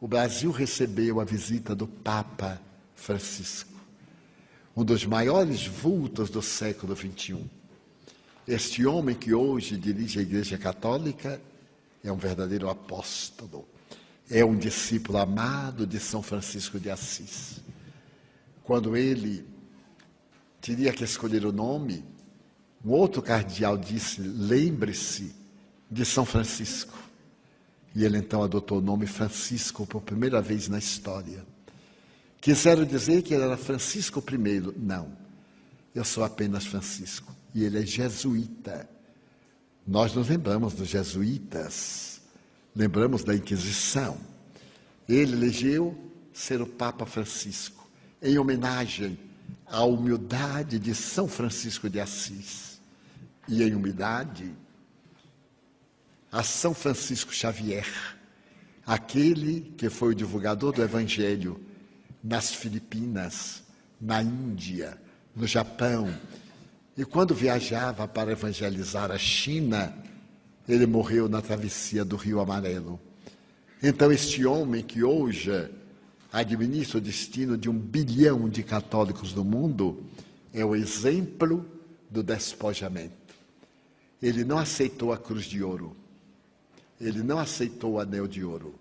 o Brasil recebeu a visita do Papa Francisco, um dos maiores vultos do século XXI. Este homem que hoje dirige a Igreja Católica é um verdadeiro apóstolo, é um discípulo amado de São Francisco de Assis. Quando ele teria que escolher o nome, um outro cardeal disse: lembre-se de São Francisco. E ele então adotou o nome Francisco por primeira vez na história. Quiseram dizer que ele era Francisco I. Não, eu sou apenas Francisco. E ele é jesuíta. Nós nos lembramos dos jesuítas, lembramos da Inquisição. Ele elegeu ser o Papa Francisco, em homenagem à humildade de São Francisco de Assis. E em humildade a São Francisco Xavier, aquele que foi o divulgador do Evangelho nas Filipinas, na Índia, no Japão. E quando viajava para evangelizar a China, ele morreu na travessia do Rio Amarelo. Então este homem que hoje administra o destino de 1 bilhão de católicos no mundo, é o exemplo do despojamento. Ele não aceitou a cruz de ouro. Ele não aceitou o anel de ouro.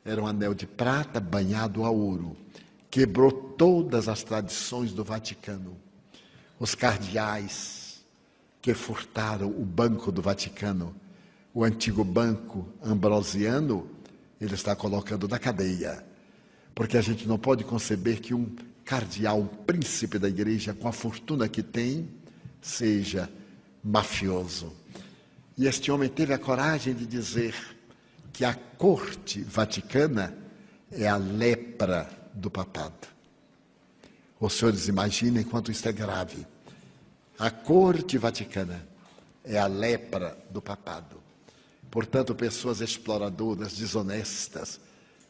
Era um anel de prata banhado a ouro. Quebrou todas as tradições do Vaticano. Os cardeais que furtaram o banco do Vaticano, o antigo banco ambrosiano, ele está colocando na cadeia. Porque a gente não pode conceber que um cardeal, um príncipe da igreja, com a fortuna que tem, seja mafioso. E este homem teve a coragem de dizer que a corte vaticana é a lepra do papado. Os senhores imaginem quanto isso é grave. A corte vaticana é a lepra do papado. Portanto, pessoas exploradoras, desonestas,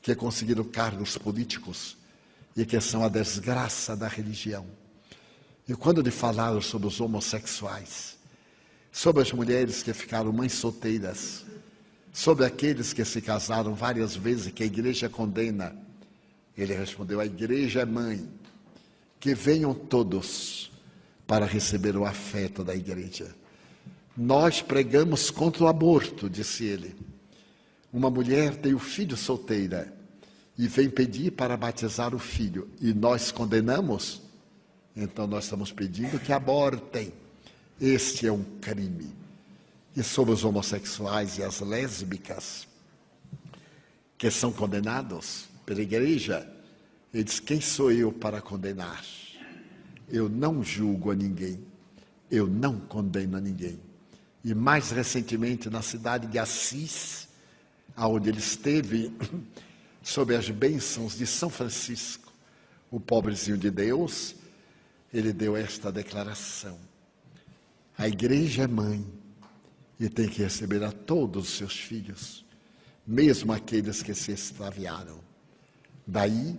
que conseguiram cargos políticos e que são a desgraça da religião. E quando lhe falaram sobre os homossexuais, sobre as mulheres que ficaram mães solteiras, sobre aqueles que se casaram várias vezes e que a igreja condena, ele respondeu: a igreja é mãe, que venham todos para receber o afeto da igreja. Nós pregamos contra o aborto, disse ele. Uma mulher tem o filho solteira e vem pedir para batizar o filho, e nós condenamos? Então nós estamos pedindo que abortem. Este é um crime. E sobre os homossexuais e as lésbicas, que são condenados pela igreja, ele diz: quem sou eu para condenar? Eu não julgo a ninguém, eu não condeno a ninguém. E mais recentemente, na cidade de Assis, onde ele esteve, sob as bênçãos de São Francisco, o pobrezinho de Deus, ele deu esta declaração: a igreja é mãe e tem que receber a todos os seus filhos, mesmo aqueles que se extraviaram. Daí,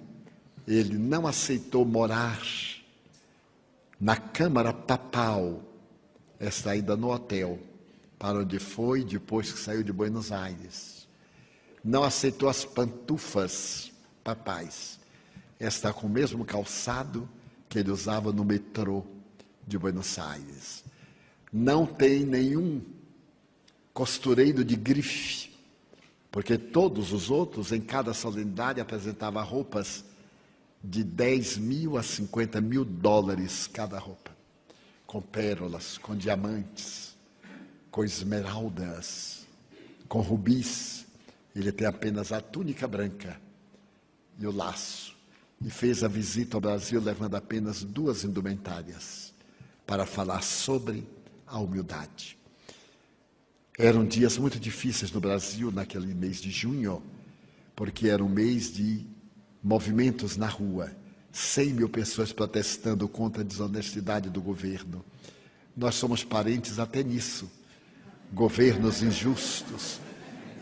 ele não aceitou morar na Câmara Papal, esta ida no hotel, para onde foi depois que saiu de Buenos Aires. Não aceitou as pantufas papais, está com o mesmo calçado que ele usava no metrô de Buenos Aires. Não tem nenhum costureiro de grife, porque todos os outros, em cada solenidade, apresentavam roupas de 10 mil a 50 mil dólares cada roupa, com pérolas, com diamantes, com esmeraldas, com rubis. Ele tem apenas a túnica branca e o laço. E fez a visita ao Brasil levando apenas 2 indumentárias para falar sobre a humildade. Eram dias muito difíceis no Brasil naquele mês de junho, porque era um mês de movimentos na rua, 100 mil pessoas protestando contra a desonestidade do governo. Nós somos parentes até nisso. Governos injustos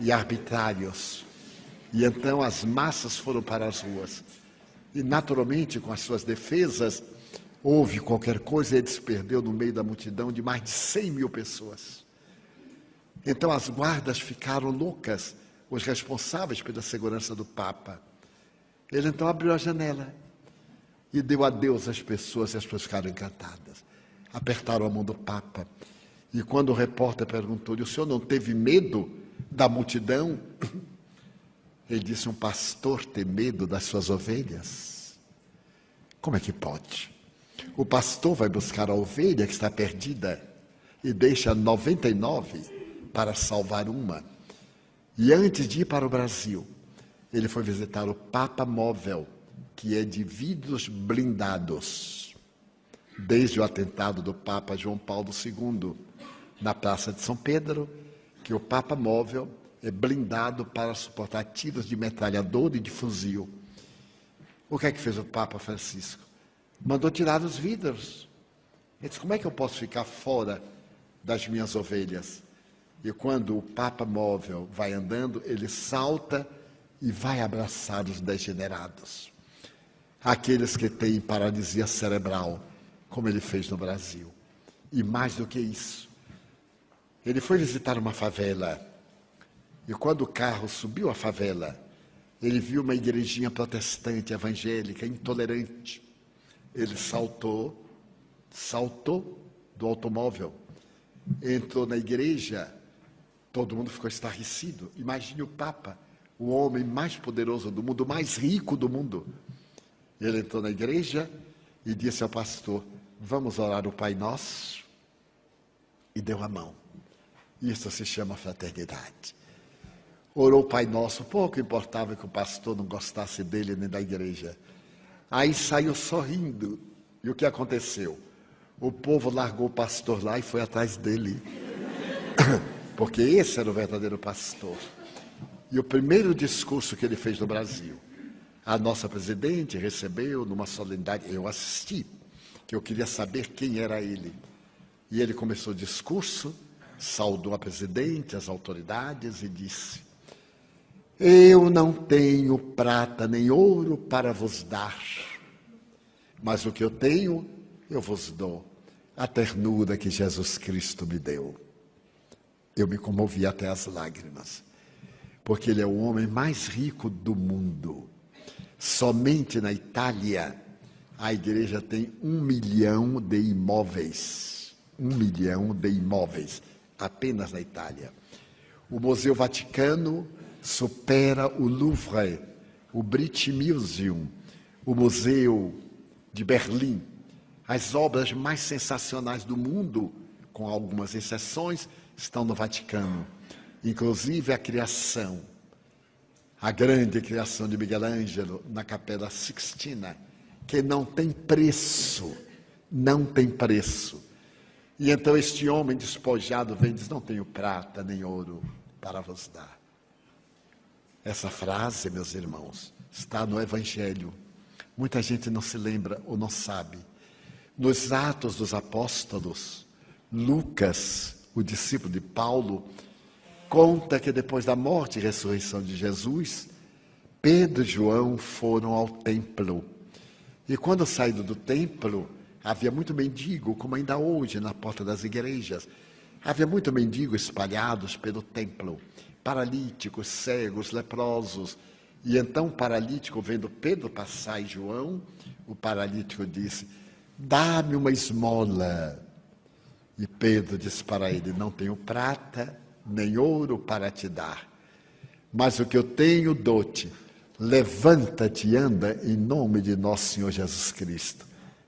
e arbitrários. E então as massas foram para as ruas. E naturalmente, com as suas defesas, houve qualquer coisa e ele se perdeu no meio da multidão de mais de 100 mil pessoas. Então as guardas ficaram loucas, os responsáveis pela segurança do Papa. Ele então abriu a janela e deu adeus às pessoas, e as pessoas ficaram encantadas. Apertaram a mão do Papa. E quando o repórter perguntou-lhe: o senhor não teve medo da multidão? Ele disse: um pastor tem medo das suas ovelhas? Como é que pode? O pastor vai buscar a ovelha que está perdida e deixa 99 para salvar uma. E antes de ir para o Brasil, ele foi visitar o Papa Móvel, que é de vidros blindados, desde o atentado do Papa João Paulo II, na Praça de São Pedro, que o Papa Móvel é blindado para suportar tiros de metralhadora e de fuzil. O que é que fez o Papa Francisco? Mandou tirar os vidros. Ele disse: como é que eu posso ficar fora das minhas ovelhas? E quando o Papa Móvel vai andando, ele salta e vai abraçar os degenerados, aqueles que têm paralisia cerebral, como ele fez no Brasil. E mais do que isso, ele foi visitar uma favela, e quando o carro subiu a favela, ele viu uma igrejinha protestante, evangélica, intolerante. Ele saltou do automóvel, entrou na igreja, todo mundo ficou estarrecido. Imagine o Papa, o homem mais poderoso do mundo, o mais rico do mundo. Ele entrou na igreja e disse ao pastor: vamos orar o Pai Nosso, e deu a mão. Isso se chama fraternidade. Orou o Pai Nosso, pouco importava que o pastor não gostasse dele nem da igreja. Aí saiu sorrindo. E o que aconteceu? O povo largou o pastor lá e foi atrás dele. Porque esse era o verdadeiro pastor. E o primeiro discurso que ele fez no Brasil, a nossa presidente recebeu numa solenidade, eu assisti, que eu queria saber quem era ele. E ele começou o discurso, saudou a presidente, as autoridades e disse: eu não tenho prata nem ouro para vos dar, mas o que eu tenho, eu vos dou, a ternura que Jesus Cristo me deu. Eu me comovi até as lágrimas, porque ele é o homem mais rico do mundo. Somente na Itália, a igreja tem 1 milhão de imóveis. 1 milhão de imóveis, apenas na Itália. O Museu Vaticano supera o Louvre, o British Museum, o Museu de Berlim. As obras mais sensacionais do mundo, com algumas exceções, estão no Vaticano. Inclusive a criação, a grande criação de Miguel Ângelo na Capela Sixtina, que não tem preço, não tem preço. E então este homem despojado vem e diz: não tenho prata nem ouro para vos dar. Essa frase, meus irmãos, está no Evangelho. Muita gente não se lembra ou não sabe. Nos Atos dos Apóstolos, Lucas, o discípulo de Paulo, conta que depois da morte e ressurreição de Jesus, Pedro e João foram ao templo. E quando saíram do templo, havia muito mendigo, como ainda hoje na porta das igrejas. Havia muito mendigo espalhados pelo templo, paralíticos, cegos, leprosos. E então o paralítico, vendo Pedro passar e João, o paralítico disse: dá-me uma esmola. E Pedro disse para ele: não tenho prata nem ouro para te dar, mas o que eu tenho dou-te. Levanta-te e anda em nome de nosso Senhor Jesus Cristo.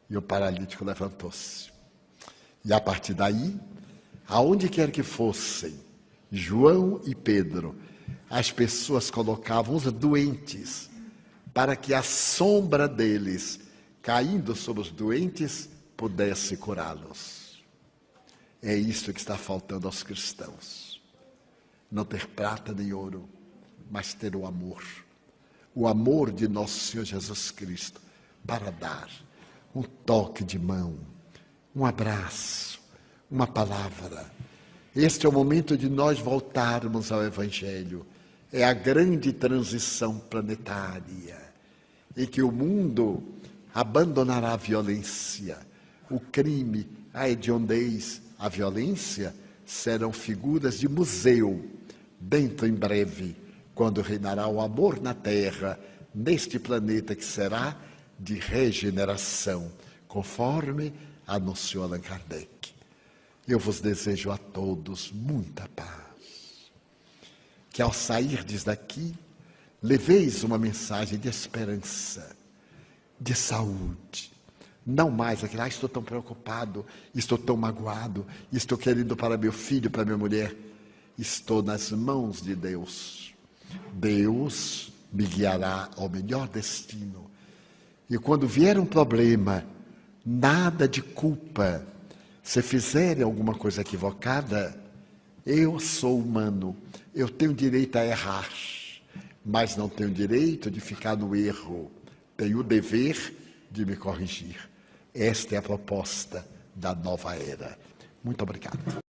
E o paralítico levantou-se. E a partir daí, aonde quer que fossem, João e Pedro, as pessoas colocavam os doentes, para que a sombra deles, caindo sobre os doentes, pudesse curá-los. É isso que está faltando aos cristãos. Não ter prata nem ouro, mas ter o amor de nosso Senhor Jesus Cristo, para dar um toque de mão, um abraço, uma palavra. Este é o momento de nós voltarmos ao Evangelho. É a grande transição planetária, em que o mundo abandonará a violência, o crime, a hediondez, a violência serão figuras de museu, dentro em breve, quando reinará o amor na Terra, neste planeta que será de regeneração, conforme anunciou Allan Kardec. Eu vos desejo a todos muita paz. Que ao sairdes daqui, leveis uma mensagem de esperança, de saúde. Não mais aquele, estou tão preocupado, estou tão magoado, estou querendo para meu filho, para minha mulher. Estou nas mãos de Deus. Deus me guiará ao melhor destino. E quando vier um problema, nada de culpa. Se fizerem alguma coisa equivocada, eu sou humano, eu tenho direito a errar, mas não tenho direito de ficar no erro. Tenho o dever de me corrigir. Esta é a proposta da nova era. Muito obrigado.